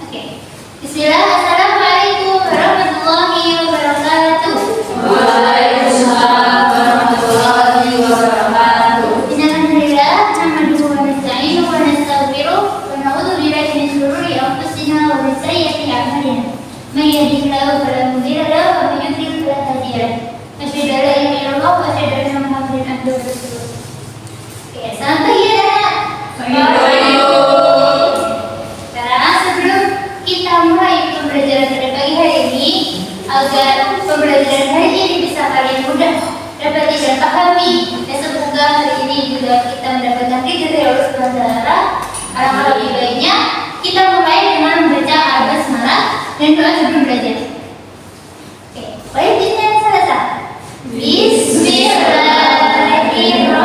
Oke. Bismillah, Assalamualaikum warahmatullahi wabarakatuh. Waalaikumsalam warahmatullahi wabarakatuh. Innalhamdulillah, nahmaduhu wa nasta'inuhu wa nastaghfiruh wa na'udzu billahi min shururi anfusina wa min sayyiati a'malina. May yahdihillahu fala mudilla lahu wa may yudlil fala hadiya lahu. Asyhadu an la ilaha illallah wa asyhadu anna Muhammadan abduhu wa rasuluh. Oke, selamat pagi anak-anak. Sekarang sebelum kita mulai pembelajaran pada pagi hari ini, agar pembelajaran hari ini bisa kalian mudah dapat dan pahami, dan semoga hari ini juga kita mendapatkan ridho dari Allah Subhanahu wa Ta'ala. Alangkah lebih baiknya kita mulai dengan membaca al-basmalah dan doa sebelum belajar. Oke, baik kita selesai. Bismillahirrahmanirrahim.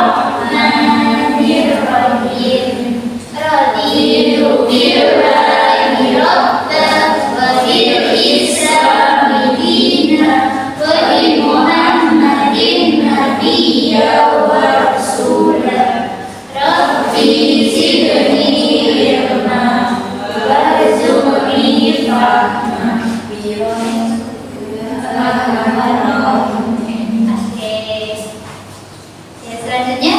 Raditu billahi rabban wa bil islami dinan wa bi Muhammadin nabiyya wa rasulah. Rabbi zidni ilma warzuqni fahma. Oke. Ya, selanjutnya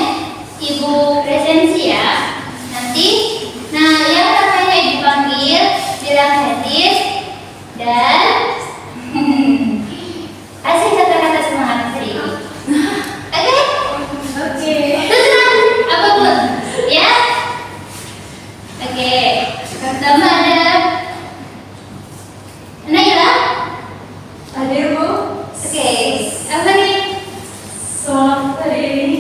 Ibu presensi ya. Nanti, yang namanya dipanggil bilang hadis dan kasih kata-kata semangat hari ini. Oke? Oke. Terserah apapun, ya. Oke. Pertama ada Naila. Hadir, Bu. Oke. Apa nih? Selamat hari ini.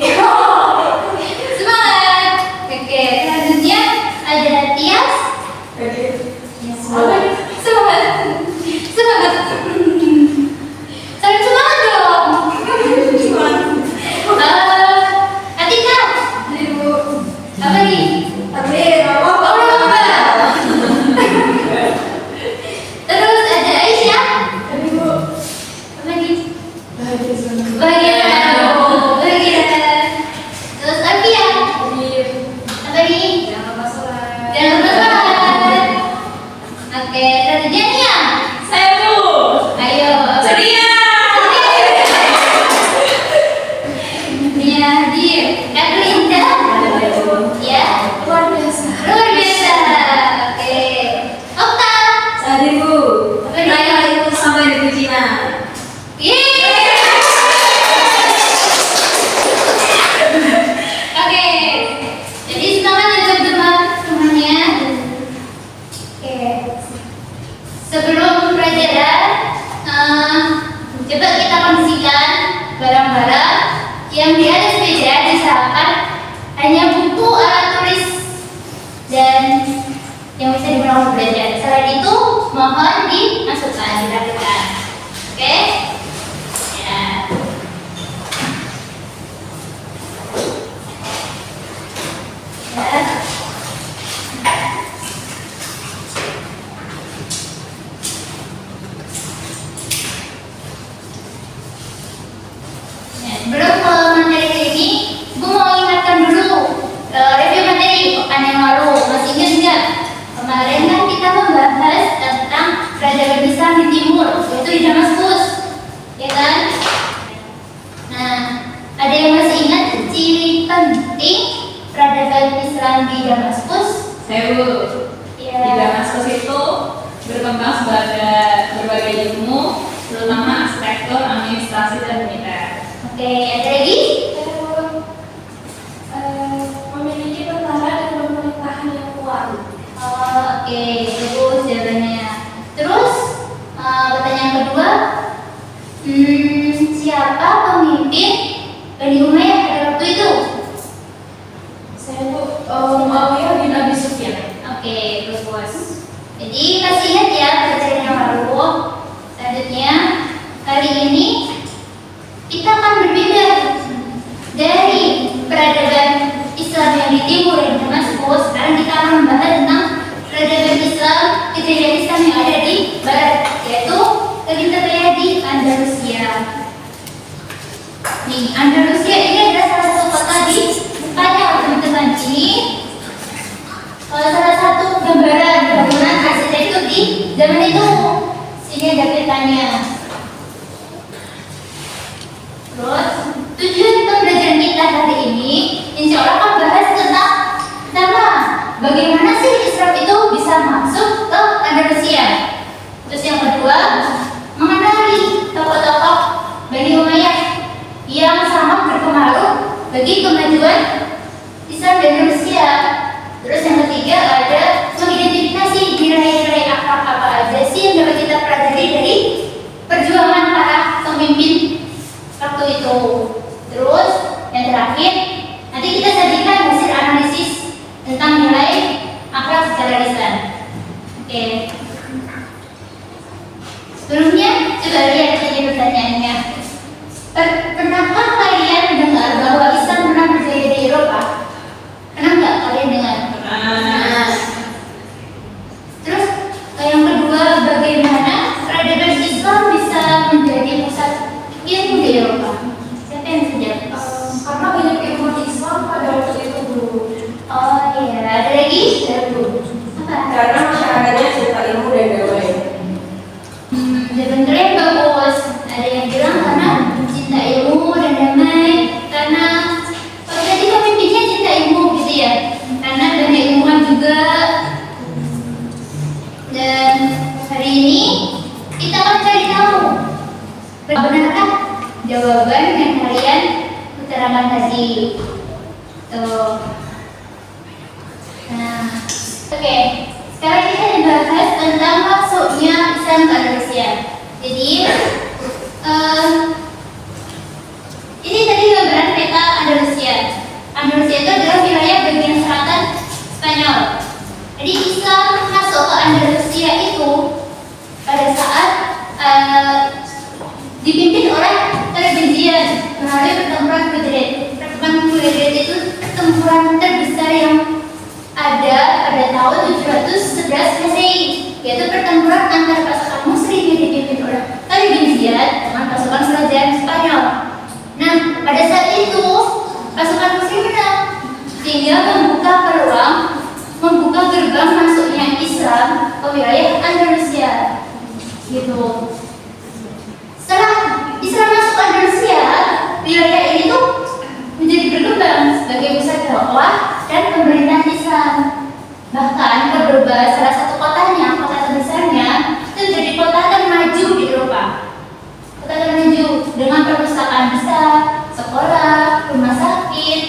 Semangat. Oke. Selanjutnya ada Tias. Hadir. Semangat. Semangat. Semangat. Saling semangat dong. Atika. Hadir, Bu. Apa nih? Hadir, apa? Oh, lomba. Terus ada Aisyah. Hadir, Bu. Apa nih? Bahagia senang. Bahagia. Bahagia. Terus Alfia. Hadir. Apa nih? Jangan lupa sholat. Jangan lupa sholat. Oke, selanjutnya Nia. Saya, Bu. Ayo. Ceria. Nia hadir. Erlinda. Ya. Luar biasa. Luar biasa. Oke. Okta. Hadir, Bu. Apa nih? Raya itu sampai di Cina. Yeay. Oke. Jadi semangat ya teman-teman semuanya. Oke. Sebelum pelajaran, coba kita kondisikan barang-barang yang di atas meja disahakan hanya buku, alat tulis, dan yang bisa digunakan untuk belajar. Selain itu, mohon dimasukkan, dirapikan. Oke? Ya. Ya. Sebelum ke materi hari ini, Ibu mau ingatkan dulu review materi pekan yang lalu. Masih ingat nggak? Kemarin kan kita membahas tentang peradaban Islam di Timur, yaitu di Damaskus, ya kan? Nah, ada yang masih ingat ciri penting peradaban Islam di Damaskus? Saya, Bu. Ya. Di Damaskus itu berkembang sebagai berbagai ilmu, terutama sektor administrasi dan militer. Oke, ada lagi? Memiliki tentara dan pemerintahan yang kuat. Oh, oke, bagus jawabannya. Terus, pertanyaan kedua, siapa pemimpin Bani Umayyah pada waktu itu? Saya, Bu, Muawiyah bin Abi Sufyan. Oke, bagus. Jadi kasih ingat ya pelajaran yang lalu. Selanjutnya, kali ini kita akan berbeda dari peradaban Islam yang di timur yang di Damaskus. Sekarang kita akan membahas tentang peradaban Islam, kejadian Islam yang ada di barat, yaitu yang kita lihat di Andalusia. Nih, Andalusia ini adalah salah satu kota di depannya teman-teman. Ini salah satu gambaran bangunan arsitektur di seperti zaman itu. Sini ada petanya. Terus tujuan pembelajaran kita hari ini insya Allah akan bahas tentang pertama, bagaimana sih Islam itu bisa masuk ke Andalusia. Terus yang kedua, mengenali tokoh-tokoh Bani Umayyah yang sangat berpengaruh bagi kemajuan Islam di Andalusia. Terus yang ketiga ada mengidentifikasi nilai-nilai apa aja sih yang dapat kita pelajari dari perjuangan para pemimpin waktu itu. Terus yang terakhir nanti kita sajikan hasil analisis tentang nilai akhlak secara lisan. Oke. Sebelumnya coba lihat saja pertanyaannya. Pernahkah kalian dengar bahwa Islam pernah berjaya di Eropa? Pernah nggak kalian dengar? Nah. Terus yang kedua, bagaimana peradaban Islam bisa menjadi pusat ilmu di Eropa? Siapa yang bisa jawab? Karena banyak ilmu Islam pada waktu itu dulu. Oh iya, ada lagi? Apa? Karena masyarakatnya suka ilmu dan damai. Sebenarnya bagus. Ada yang bilang karena cinta ilmu dan damai, karena jadi pemimpinnya cinta ilmu gitu ya. Karena banyak ilmuwan juga. Dan hari ini kita akan cari tahu benarkah jawaban yang kalian utarakan tadi. Tuh. Nah, oke. Sekarang kita bahas tentang masuknya Islam ke Andalusia. Jadi, ini tadi gambaran peta Andalusia. Andalusia itu adalah wilayah bagian selatan Spanyol. Jadi Islam masuk ke Andalusia itu pada saat dipimpin oleh Tarbezian melalui pertempuran Madrid. Pertempuran Madrid itu pertempuran terbesar yang ada pada tahun 711 Masehi, yaitu pertempuran antara pasukan Muslim yang dipimpin oleh Tarbezian dengan pasukan kerajaan Spanyol. Nah, pada saat itu pasukan Muslim menang, sehingga membuka gerbang masuknya Islam ke wilayah Andalusia. Gitu. Setelah Islam masuk ke Andalusia, wilayah ini tuh menjadi berkembang sebagai pusat dakwah dan pemerintahan Islam. Bahkan Cordoba, salah satu kotanya, kota terbesarnya, itu menjadi kota termaju di Eropa. Kota termaju dengan perpustakaan besar, sekolah, rumah sakit,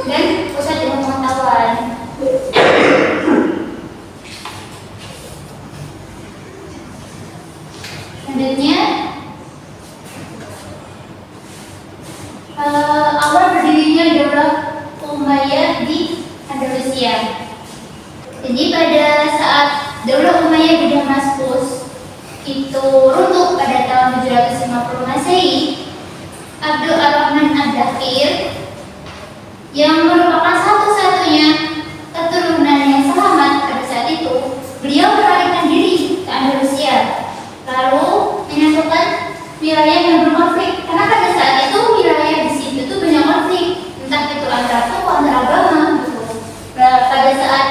dan pusat ilmu pengetahuan. Selanjutnya, awal berdirinya Daulah Umayyah di Andalusia. Jadi pada saat Daulah Umayyah di Damaskus itu runtuh pada tahun 750 Masehi, Abdul Ar-Rahman Ad-Dakhir yang merupakan satu-satunya keturunan yang selamat pada saat itu, beliau melarikan diri ke Andalusia, lalu menyatukan wilayah yang berkonflik. Karena pada saat itu wilayah di situ tuh banyak konflik, entah itu antar suku, antar agama gitu. Pada saat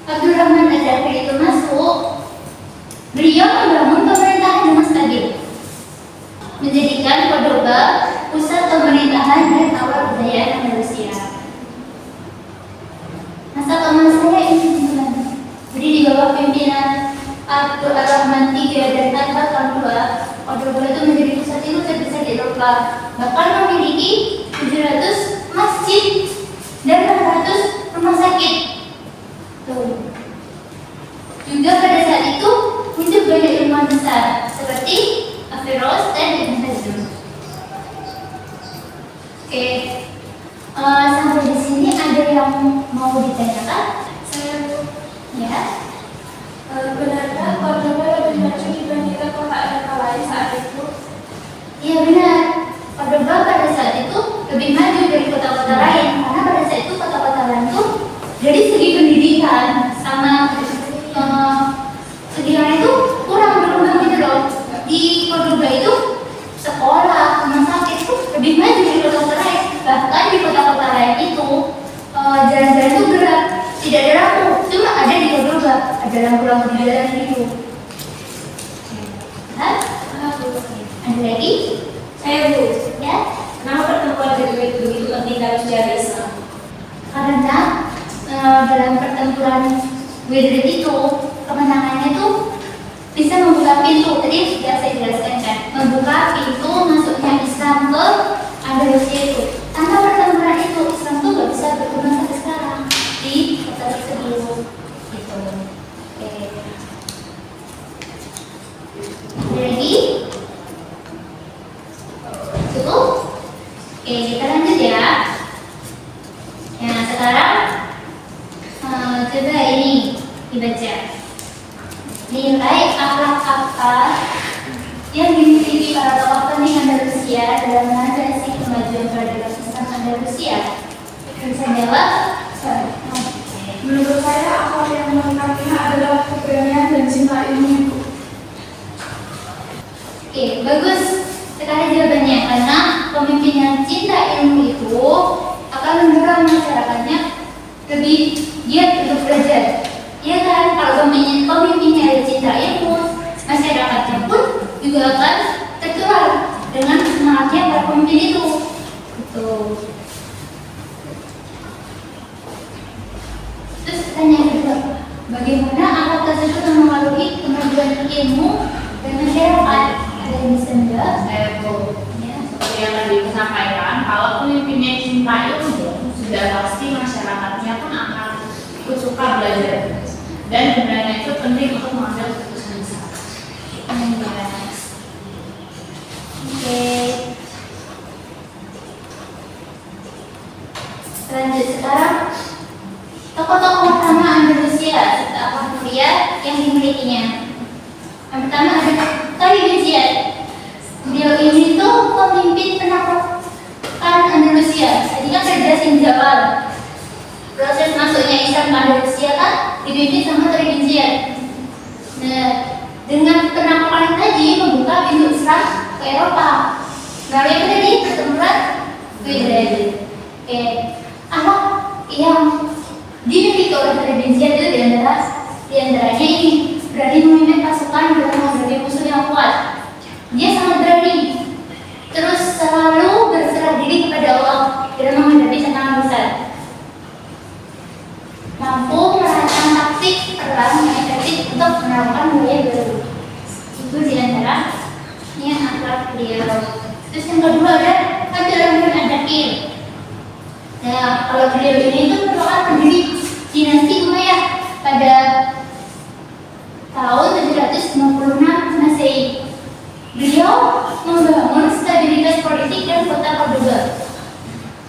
Abdul Rahman Ad-Dakhir itu masuk, beliau membangun pemerintahan dengan stabil, menjadikan Cordoba pusat pemerintahan dan awal budaya Andalusia. Masa kemasannya ini teman-teman. Jadi di bawah pimpinan Abdul Ar-Rahman III dan tahun kedua, Cordoba itu menjadi pusat ilmu terbesar di Eropa. Bahkan memiliki 700 masjid dan 600 rumah sakit. Tuh. Juga pada saat itu muncul banyak ilmuwan besar seperti Averroes dan Ibn Hazm. Oke, sampai di sini ada yang mau ditanyakan? Ya. Benarkah Cordoba lebih maju dibandingkan kota-kota lain saat itu? Iya benar. Cordoba pada saat itu lebih maju dari kota-kota lain karena pada saat itu kota-kota lain itu dari segi pendidikan sama segi lain itu kurang berkembang gitu loh. Di Cordoba itu sekolah, rumah sakit itu lebih maju dari kota-kota lain. Bahkan di kota-kota lain itu jalan-jalan itu gelap, tidak ada lampu, cuma ada di Cordoba ada lampu-lampu di jalan gitu. paham? Ada lagi? Saya Bu, Ya? kenapa pertemuan Badar begitu penting dalam sejarah Islam? Karena dalam pertempuran Badar itu kemenangannya tuh bisa membuka pintu. Tadi sudah saya jelaskan kan, membuka pintu masuknya Islam ke Andalusia itu. Tanpa pertempuran itu Islam tuh gak bisa berkembang sampai sekarang di kota tersebut. Gitu. Oke. Ada lagi? Cukup? Oke, kita lanjut ya. Nah, sekarang coba ini dibaca. Nilai akhlak apa yang dimiliki para tokoh penting Andalusia dalam mengadopsi kemajuan peradaban Islam Andalusia? Bisa jawab? Menurut saya akhlak yang melengkapinya adalah keberanian dan cinta ilmu. Oke, bagus sekali jawabannya, karena pemimpin yang cinta ilmu itu akan mendorong masyarakatnya lebih giat untuk belajar. Ya kan, kalau pemimpinnya ada cinta ilmu, masyarakatnya pun juga akan tertular dengan semangatnya para pemimpin itu. Gitu. Terus pertanyaan kedua, bagaimana akhlak tersebut mempengaruhi kemajuan ilmu dan masyarakat? Ada yang bisa menjawab? Saya Bu, seperti yang tadi aku sampaikan, kalau pemimpinnya cinta ilmu, sudah pasti masyarakatnya pun akan ikut suka belajar. Dan keberanian itu penting untuk mengambil keputusan besar. Oke. Lanjut sekarang, tokoh-tokoh utama Andalusia serta Alhamdulillah yang dimilikinya. Yang pertama ada Karim bin Ziyad. Beliau ini tuh pemimpin penaklukan Andalusia. Tadi kan saya jelasin di awal. Proses masuknya Islam ke Andalusia kan dipimpin sama Karim bin Ziyad. Nah, dengan penaklukan tadi membuka pintu Islam ke Eropa. Melalui apa tadi? Pertempuran Badar. Oke, akhlak yang dimiliki oleh Karim bin Ziyad itu diantaranya ini berani memimpin pasukan dalam menghadapi musuh yang kuat. Dia sangat berani. Terus selalu berserah diri kepada Allah dalam menghadapi tantangan besar. Mampu merancang taktik perang yang efektif untuk menerapkan budaya baru. Itu diantara ini akhlak beliau. Terus yang kedua ada Abdurrahman Ad-Dakir. Nah, kalau beliau ini itu merupakan pendiri dinasti Umayyah pada tahun 756 Masehi. Beliau membangun stabilitas politik dan kota Cordoba.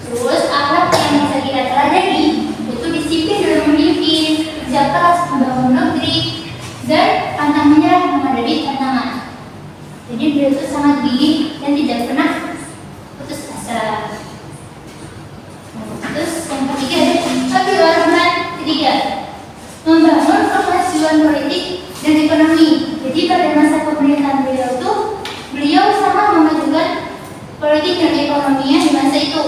Terus akhlak yang bisa kita teladani itu disiplin dalam memimpin, kerja keras membangun negeri, dan pantang menyerah menghadapi tantangan. Jadi beliau itu sangat gigih dan tidak pernah putus asa. Terus yang ketiga ada Abdurrahman ketiga, membangun kemajuan politik dan ekonomi. Jadi pada masa pemerintahan beliau itu beliau sangat memajukan politik dan ekonominya di masa itu.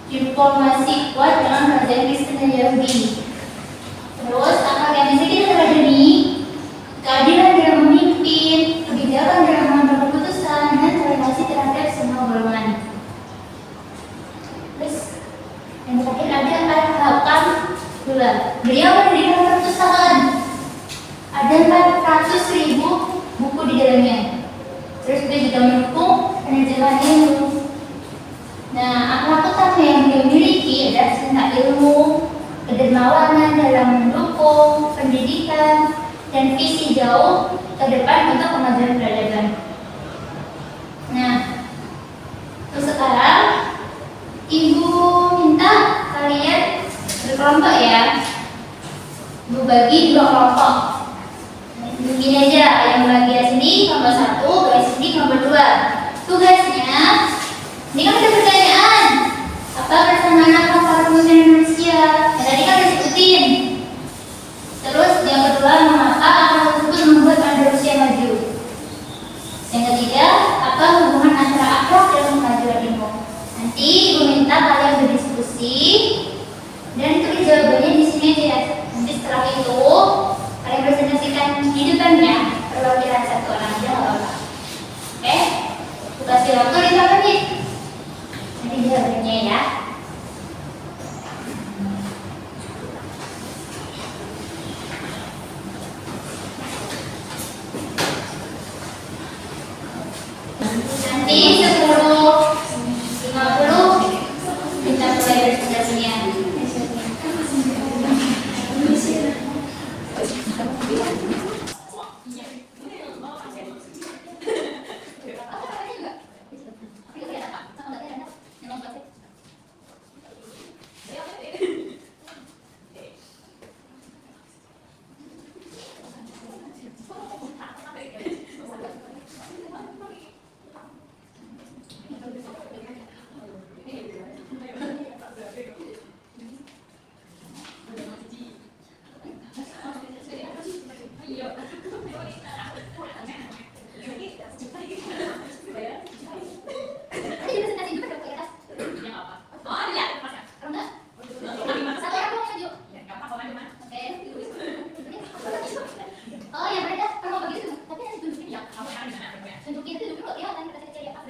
Diplomasi kuat dengan kerajaan Kristen dan Yahudi. Terus akhlak yang bisa kita teladani, keadilan dalam memimpin, kebijakan dalam mengambil keputusan, dan toleransi terhadap semua golongan. Terus yang terakhir ada Al-Hakam II. Beliau mendirikan perpustakaan. Ada 400.000 buku di dalamnya. Terus dia juga mendukung penerjemahan ilmu. Nah, akhlak utama yang beliau miliki adalah cinta ilmu, kedermawanan dalam mendukung pendidikan, dan visi jauh ke depan untuk kemajuan peradaban. Nah, terus sekarang Ibu minta kalian berkelompok ya. Ibu bagi 2 kelompok. Begini aja, yang bagian sini kelompok 1, bagian sini kelompok 2. Tugasnya, ini kan ada pertanyaan. Apa persamaan para pemimpin Indonesia? Tadi kan udah sebutin. Terus yang kedua, mengapa akhlak tersebut membuat Andalusia maju? Yang ketiga, apa hubungan antara akhlak dan kemajuan ilmu? Nanti Ibu minta kalian berdiskusi dan tulis jawabannya di sini aja. Nanti setelah itu kalian presentasikan di depannya perwakilan istirahat 1 orang aja nggak apa-apa. Oke, aku kasih waktu 5 menit. Nanti jawabannya ya. Nanti 10.50 kita mulai presentasinya. Oh ya mereka kalau begitu, tapi nanti tunjukin ya. Tunjukin itu dulu ya, nanti kita cari apa? Apa?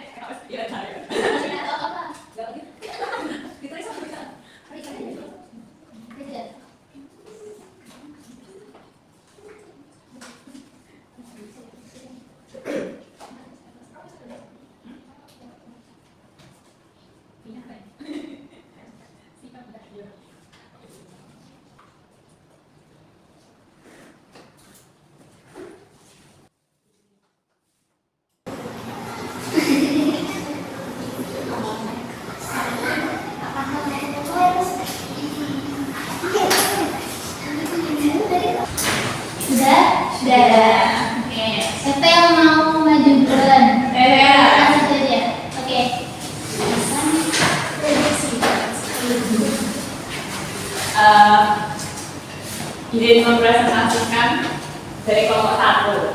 Sudah. Oke. Siapa yang mau maju duluan? Langsung saja. Oke. Ide mempresentasikan dari kelompok 1.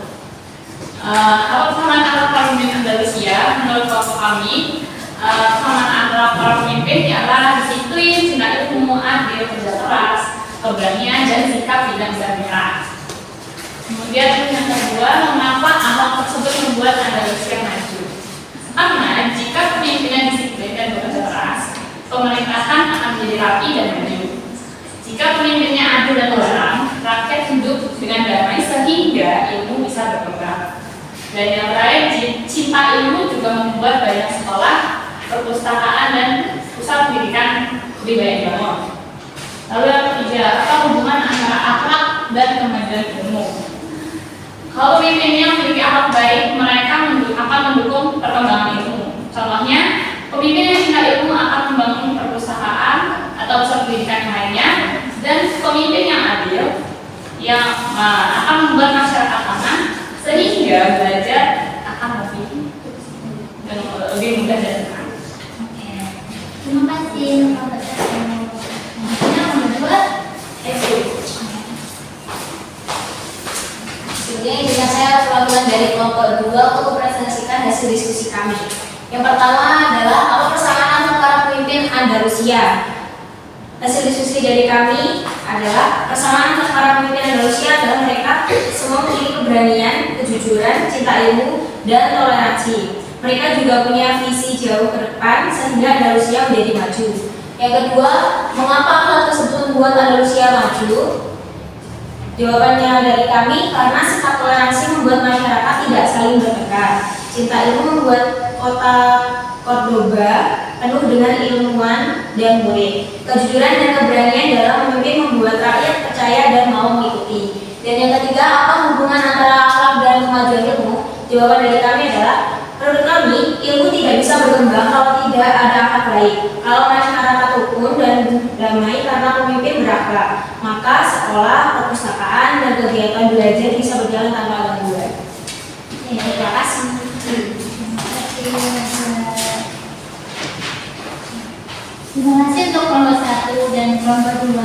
Apa kesamaan antara para pemimpin Andalusia menurut kelompok kami? Kesamaan antara para pemimpin ialah disiplin, cinta ilmu, adil, kerja keras, keberanian, dan sikap tidak bisa menyerah. Kemudian yang kedua, mengapa akhlak tersebut membuat Andalusia maju? Karena jika pemimpinan disiplin dan bekerja keras, pemerintahan akan menjadi rapi dan maju. Jika pemimpinnya adil dan toleran, rakyat hidup dengan damai sehingga ilmu bisa berkembang. Dan yang terakhir, cinta ilmu juga membuat banyak sekolah, perpustakaan, dan pusat pendidikan lebih banyak dibangun. Lalu yang ketiga, apa hubungan antara akhlak dan kemajuan ilmu? Kalau pemimpinnya memiliki akhlak baik, mereka akan mendukung perkembangan ilmu. Contohnya, pemimpin yang cinta ilmu akan membangun perpustakaan atau pusat pendidikan yang lainnya, dan pemimpin yang adil yang akan membuat masyarakat aman sehingga belajar akan lebih mudah dan tenang. Oke. Terima kasih. Yang kedua, Sebelumnya izinkan saya perwakilan dari kelompok 2 untuk mempresentasikan hasil diskusi kami. Yang pertama adalah apa persamaan antara pemimpin Andalusia. Hasil diskusi dari kami adalah persamaan antara pemimpin Andalusia adalah mereka semua memiliki keberanian, kejujuran, cinta ilmu, dan toleransi. Mereka juga punya visi jauh ke depan sehingga Andalusia menjadi maju. Yang kedua, mengapa hal tersebut membuat Andalusia maju? Jawabannya dari kami, karena sikap toleransi membuat masyarakat tidak saling bertengkar. Cinta ilmu membuat kota Cordoba penuh dengan ilmuwan dan murid. Kejujuran dan keberanian dalam memimpin membuat rakyat percaya dan mau mengikuti. Dan yang ketiga, apa hubungan antara akhlak dan kemajuan ilmu? Jawaban dari kami adalah, menurut kami, ilmu tidak bisa berkembang kalau tidak ada akhlak baik. Kalau masyarakat rukun dan damai karena pemimpin berakhlak, maka sekolah, perpustakaan, dan kegiatan belajar bisa berjalan tanpa gangguan. Terima kasih. Terima kasih untuk kelompok 1 dan kelompok 2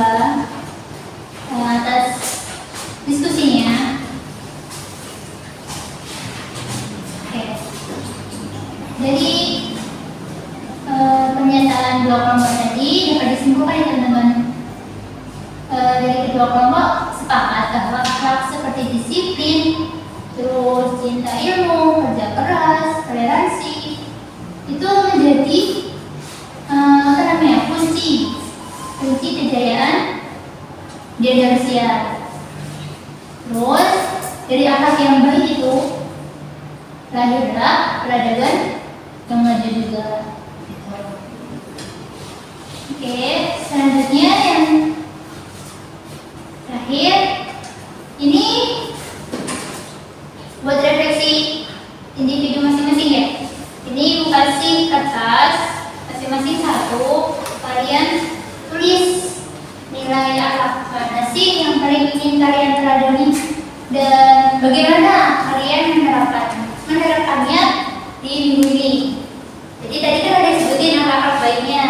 atas diskusinya. Oke. Jadi pernyataan dua kelompok tadi dapat disimpulkan ya teman-teman. Dari kedua kelompok sepakat bahwa akhlak seperti disiplin, terus cinta ilmu, kerja keras, toleransi, itu menjadi kunci kejayaan di Andalusia. Terus dari akhlak yang baik itu lahirlah peradaban yang maju juga. Oke, selanjutnya yang terakhir ini buat refleksi individu masing-masing ya. Ini ibu kasih kertas masing-masing satu, kalian tulis nilai akhlak mana sih yang paling ingin kalian teladani dan bagaimana kalian menerapkannya di minggu ini. Jadi tadi kan ada disebutin akhlak baiknya.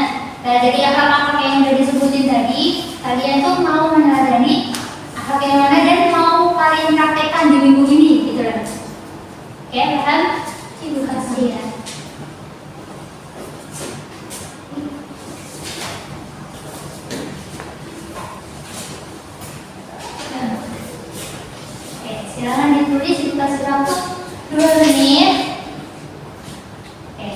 Nah, jadi akhlak yang udah disebutin tadi, kalian tuh mau meneladani akhlak yang mana dan mau kalian praktekkan di minggu ini, gitu kan? Oke, paham? Ibu kasih ya. Oke, silakan ditulis, ibu kasih waktu 2 menit. Oke.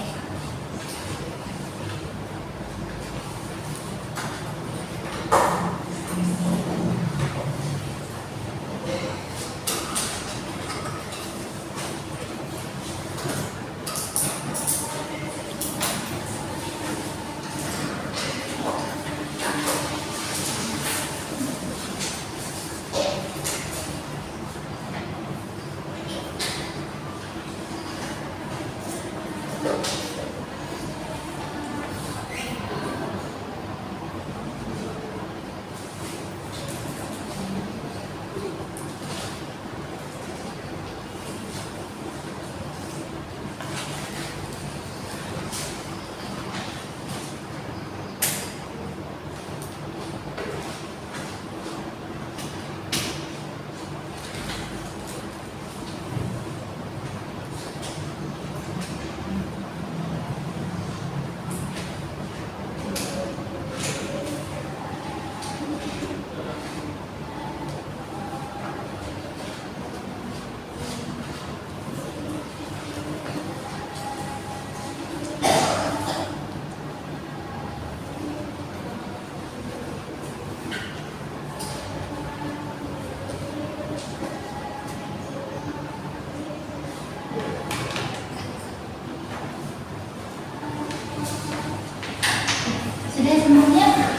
Sudah semuanya?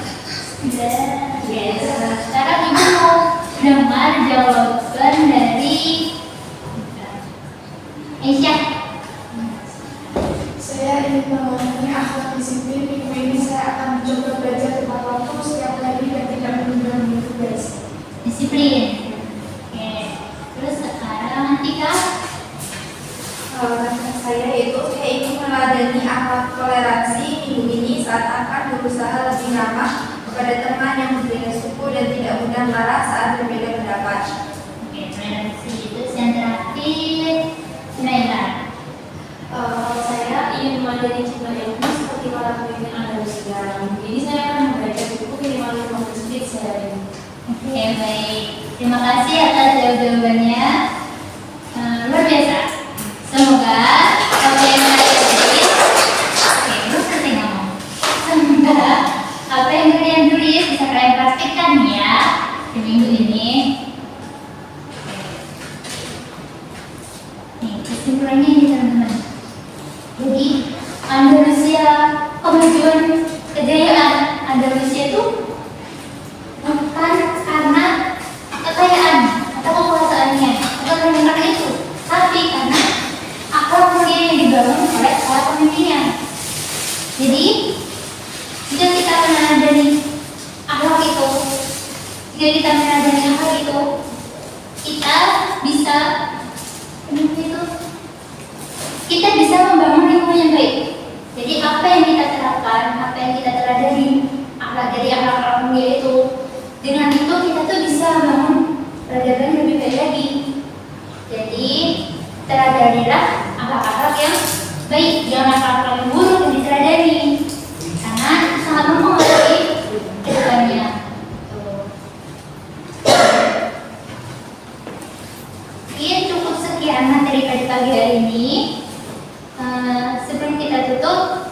Sudah. Yes. Sekarang ibu mau dengar jawaban dari Aisyah. Saya ingin mengenai akhlak disiplin. Minggu ini saya akan mencoba belajar tepat waktu setiap hari dan tidak menunda tugas. Disiplin. Oke. Terus sekarang Tika. Saya yaitu saya ingin meladani akhlak toleransi minggu ini saat akan berusaha lebih ramah kepada teman yang berbeda suku dan tidak mudah marah saat berbeda pendapat. Oke, toleransi itu yang terakhir. Naila. Saya ingin meladani cinta ilmu seperti para pemimpin Andalusia. Ini saya akan membaca buku minimal 15 menit sehari. Oke, baik. Terima kasih atas jawabannya. Luar biasa. Semoga apa yang kalian tulis, oke, lu selesai ngomong. Semoga apa yang kalian tulis bisa kalian praktikkan ya di minggu ini. Nih, kesimpulannya ini teman-teman. Jadi Andalusia, kemajuan kejayaan Andalusia itu bukan karena kekayaan atau kekuasaannya atau karena itu, tapi karena akhlak mulia yang dibangun oleh para pemimpinnya. Jadi jika kita meneladani akhlak itu, kita bisa kita bisa membangun lingkungan yang baik. Jadi apa yang kita terapkan, apa yang kita teladani, akhlak dari akhlak mulia itu, dengan itu kita tuh bisa membangun peradaban lebih baik lagi. Jadi teladanilah akhlak-akhlak yang baik, jangan akhlak yang buruk yang diteladani, karena itu sangat mempengaruhi kedepannya. Mungkin cukup sekian. sekian materi pada pagi hari ini. Sebelum kita tutup,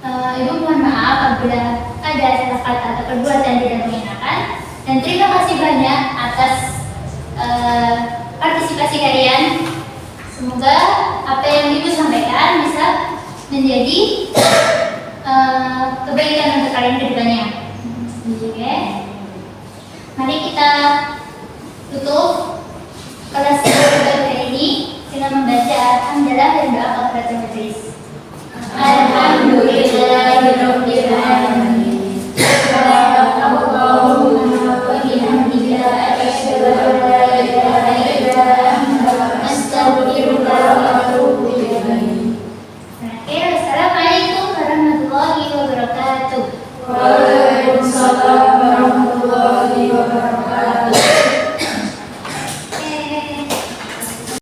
Ibu mohon maaf apabila ada salah kata atau perbuatan tidak mengenakan. Dan terima kasih banyak atas partisipasi kalian. Semoga apa yang Ibu sampaikan bisa menjadi kebaikan untuk kalian ke depannya. Oke. Mari kita tutup kelas 3 hari ini dengan membaca hamdalah dan doa kafaratul majelis.